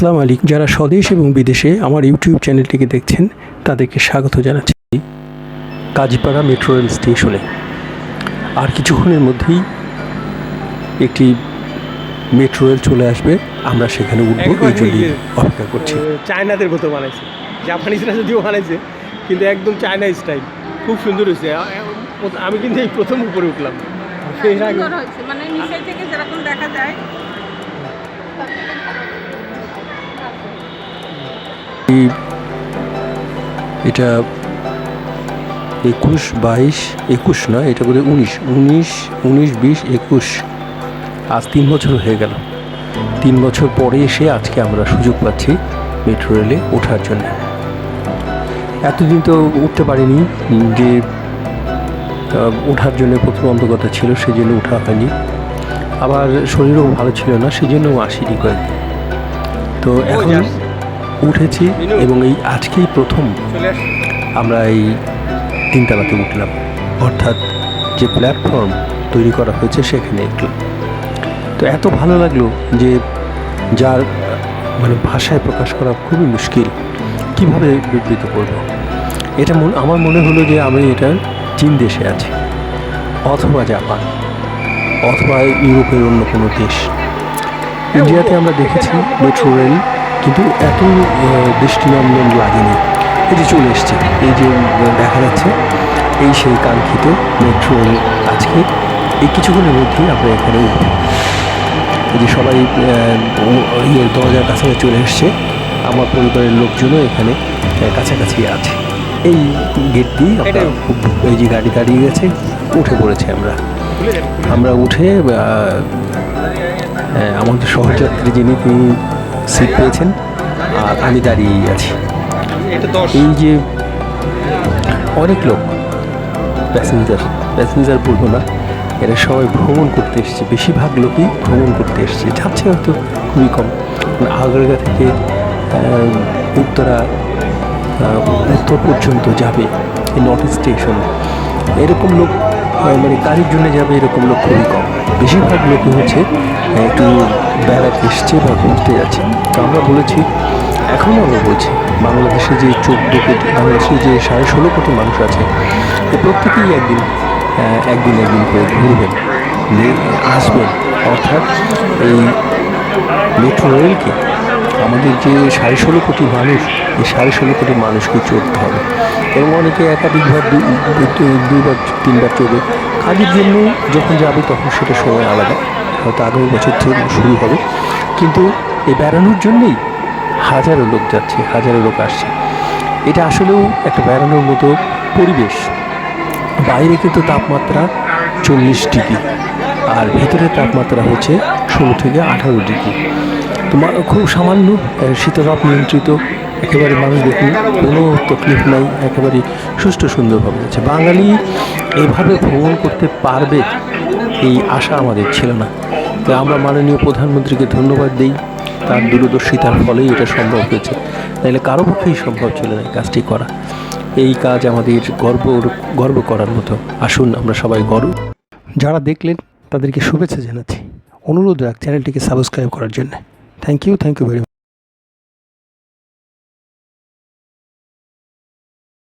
আসসালামু আলাইকুম। যারা স্বদেশ এবং বিদেশে আমার ইউটিউব চ্যানেলটিকে দেখছেন তাদেরকে স্বাগত জানাচ্ছি কাজীপাড়া মেট্রো রেল স্টেশনে। আর কিছুক্ষণের মধ্যেই একটি মেট্রো রেল চলে আসবে, আমরা সেখানে উঠবো, এই জন্য অপেক্ষা করছি। চায়নাদের মতো বানাইছে, জাপানিজরা যদিও বানাইছে কিন্তু একদম চায়না স্টাইল, খুব সুন্দর হয়েছে। আমি কিন্তু এই প্রথম উপরে উঠলাম। মানে নিচে থেকে যেরকম দেখা যায়। এটা 21, 22, 21 না, এটা বোধহয় 19, 20, 21। আজ 3 বছর হয়ে গেল। 3 বছর পরে এসে আজকে আমরা সুযোগ পাচ্ছি মেট্রো রেলে ওঠার জন্য। এতদিন তো উঠতে পারিনি, যে ওঠার জন্য প্রতিবন্ধকতা ছিল, সেই জন্য ওঠা হয়নি। আবার শরীরও ভালো ছিল না, সেই জন্যও আসিনি কয়েকদিন। তো এখন উঠেছি এবং এই আজকেই প্রথম আমরা এই 3 তলাতে উঠলাম, অর্থাৎ যে প্ল্যাটফর্ম তৈরি করা হয়েছে সেখানে উঠলাম। তো এত ভালো লাগলো যে যার মানে ভাষায় প্রকাশ করা খুবই মুশকিল, কিভাবে বিবৃত করব। এটা আমার মনে হলো যে আমি এটা চীন দেশে আছি, অথবা জাপান, অথবা ইউরোপের অন্য কোনো দেশ। ইন্ডিয়াতে আমরা দেখেছি মেট্রো রেল, কিন্তু এত দৃষ্টিনন্দন লাগেনি। এই যে চলে এসছে, এই যে দেখা যাচ্ছে, এই সেই কাঙ্ক্ষিত মেট্রো রেল আজকে এই কিছুক্ষণের মধ্যেই আমরা এখানে উঠব। এই যে সবাই দরজার কাছাকাছি চলে এসছে, আমার পরিবারের লোকজনও এখানে কাছাকাছি আছে। এই গেট দিয়ে এই যে গাড়ি দাঁড়িয়ে গেছে, উঠে পড়েছে। আমরা উঠে আমাদের সহযাত্রী যিনি, তিনি সিট পেয়েছেন আর আমি দাঁড়িয়েই আছি। এই যে অনেক লোক, প্যাসেঞ্জার বলবো না, এরা সবাই ভ্রমণ করতে এসছে, বেশিরভাগ লোকই ভ্রমণ করতে এসছে, যাচ্ছে হয়তো খুবই কম। আগ্রা থেকে উত্তরা উত্তর পর্যন্ত যাবে এই নর্থ স্টেশন, এরকম লোক মানে কাজের জন্য যাবে, এরকম লোক খুবই কম। বেশিরভাগ লোকই হচ্ছে একটু বেড়াতে এসছে বা ঘুরতে যাচ্ছে। তো আমরা বলেছি, এখনও আমরা বলছি, বাংলাদেশে যে 14 কোটি, বাংলাদেশে যে 16.5 কোটি মানুষ আছে, এ প্রত্যেকেই একদিন করে ঘুরবেন, আসবেন। অর্থাৎ এই মেট্রো রেলকে আমাদের যে 16.5 কোটি মানুষ, এই 16.5 কোটি মানুষকে চড়তে হবে। এবং অনেকে একাধিকবার 2বার 3বার চড়বে। কাজের জন্য যখন যাবে তখন সেটা সময় আলাদা, হয়তো আগামী বছর থেকে শুরু হবে। কিন্তু এই বেড়ানোর জন্যেই হাজারো লোক যাচ্ছে, হাজারো লোক আসছে। এটা আসলেও একটা বেড়ানোর মতো পরিবেশ। বাইরে কিন্তু তাপমাত্রা 40 ডিগ্রি, আর ভেতরের তাপমাত্রা হচ্ছে 16 থেকে 18 ডিগ্রি। তোমার খুব সামান্য শীততাপ নিয়ন্ত্রিত, একেবারে মানুষ দেখুন কোনো তকলিফ নাই, একেবারে সুষ্ঠু সুন্দরভাবে আছে। বাঙালি এভাবে ভ্রমণ করতে পারবে এই আশা আমাদের ছিল না। তো আমরা মাননীয় প্রধানমন্ত্রীকে ধন্যবাদ দিই, তার দূরদর্শিতার ফলেই এটা সম্ভব হয়েছে, তাহলে কারো পক্ষেই সম্ভব ছিল না এই কাজটি করা। এই কাজ আমাদের গর্ব করার মতো। আসুন আমরা সবাই যারা দেখলেন তাদেরকে শুভেচ্ছা জানাচ্ছি। অনুরোধ রাখ চ্যানেলটিকে সাবস্ক্রাইব করার জন্য। Thank you very much.